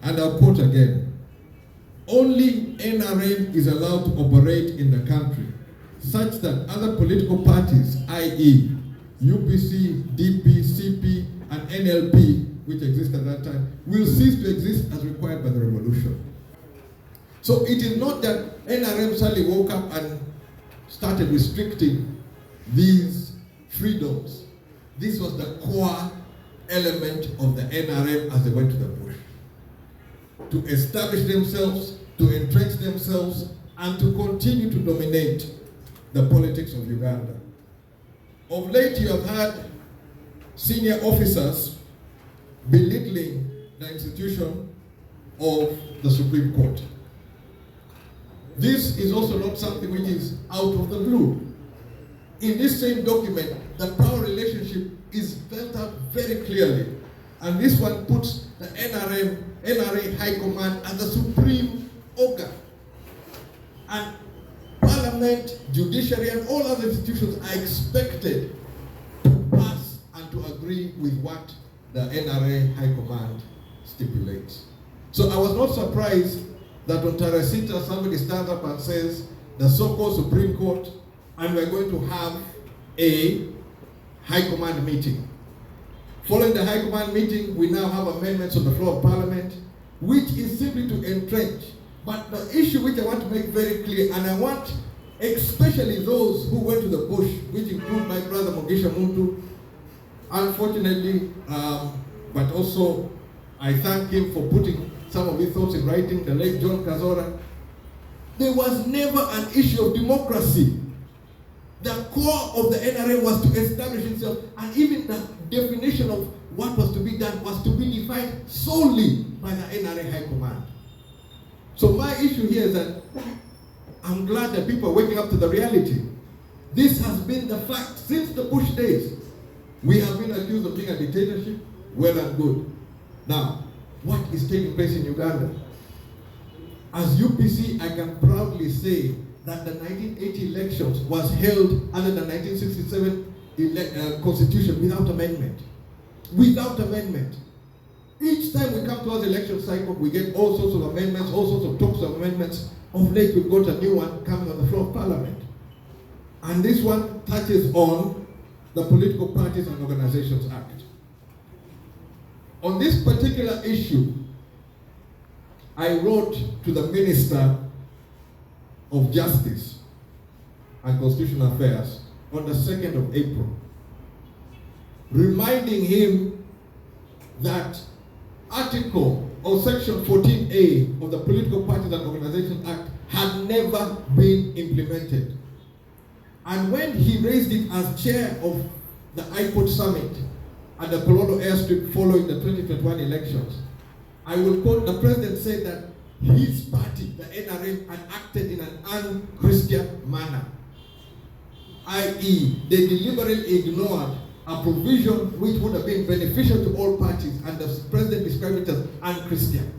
And I'll quote again, only NRM is allowed to operate in the country such that other political parties, i.e. UPC, DP, CP, and NLP, which existed at that time, will cease to exist as required by the revolution. So it is not that NRM suddenly woke up and started restricting these freedoms. This was the core element of the NRM as they went to the bush. To establish themselves, to entrench themselves, and to continue to dominate the politics of Uganda. Of late, you have had senior officers belittling the institution of the Supreme Court. This is also not something which is out of the blue. In this same document, the power relationship is spelled out very clearly. And this one puts the NRA High Command as the supreme organ. And Parliament, judiciary, and all other institutions are expected to pass and to agree with what the NRA High Command stipulates. So I was not surprised that on Taresita somebody stands up and says the so-called Supreme Court, and we're going to have a High Command meeting. Following the High Command meeting, we now have amendments on the floor of Parliament, which is simply to entrench. But the issue which I want to make very clear, and I want especially those who went to the bush, which include my brother Mugisha Muntu, unfortunately, but also I thank him for putting some of his thoughts in writing, the late John Kazora. There was never an issue of democracy. The core of the NRA was to establish itself, and even the definition of what was to be done was to be defined solely by the NRA High Command. So my issue here is that I'm glad that people are waking up to the reality. This has been the fact since the Bush days. We have been accused of being a dictatorship, well and good. Now, what is taking place in Uganda? As UPC, I can proudly say that the 1980 elections was held under the 1967 constitution without amendment. Without amendment. Each time we come towards the election cycle, we get all sorts of amendments, all sorts of talks of amendments. Of late, we've got a new one coming on the floor of Parliament. And this one touches on the Political Parties and Organizations Act. On this particular issue, I wrote to the Minister of Justice and Constitutional Affairs on the 2nd of April, reminding him that Article or Section 14A of the Political Parties and Organizations Act had never been implemented. And when he raised it as chair of the IPOD Summit at the Colorado Airstrip following the 2021 elections, I will quote, the president said that his party, the NRM, had acted in an un-Christian manner, i.e., they deliberately ignored a provision which would have been beneficial to all parties, and the president described it as un-Christian.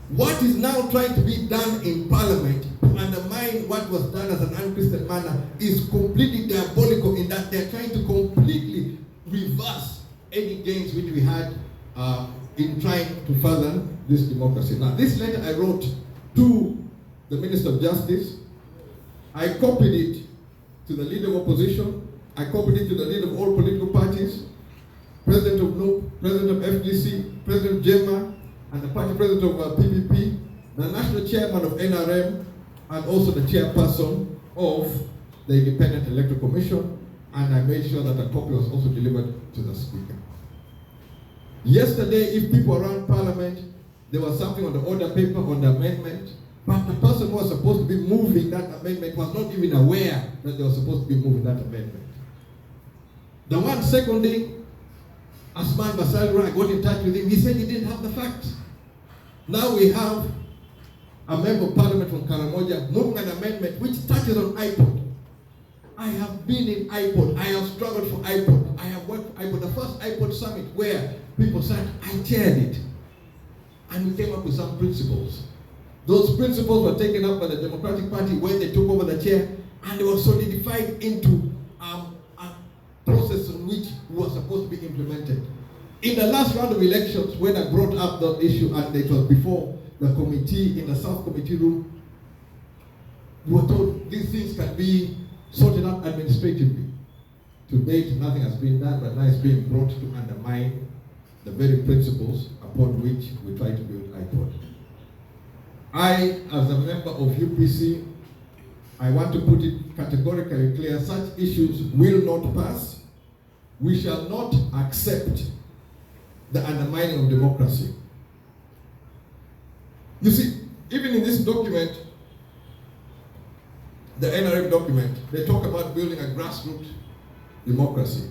What is now trying to be done in Parliament to undermine what was done as an un-Christian manner is completely diabolical, in that they're trying to completely reverse any gains which we had in trying to further this democracy. Now, this letter I wrote to the Minister of Justice. I copied it to the leader of opposition. I copied it to the leader of all political parties, President of NUP, President of FGC, President Jema, and the party president of PPP, the national chairman of NRM, and also the chairperson of the Independent Electoral Commission, and I made sure that a copy was also delivered to the Speaker. Yesterday, if people around Parliament, there was something on the order paper on the amendment, but the person who was supposed to be moving that amendment was not even aware that they were supposed to be moving that amendment. The one seconding, Asman Basalura, I got in touch with him, he said he didn't have the facts. Now we have a member of Parliament from Karamoja moving an amendment which touches on IPOD. I have been in IPOD, I have struggled for IPOD, I have worked for IPOD, the first IPOD summit where people said, I chaired it. And we came up with some principles. Those principles were taken up by the Democratic Party when they took over the chair, and they were solidified into a process in which was supposed to be implemented. In the last round of elections, when I brought up the issue, and it was before the committee, in the South Committee room, we were told these things can be sorted out administratively. To date, nothing has been done, but now it's being brought to undermine the very principles upon which we try to build IPOD. I, as a member of UPC, I want to put it categorically clear, such issues will not pass. We shall not accept the undermining of democracy. You see, even in this document, the NRM document, they talk about building a grassroots democracy.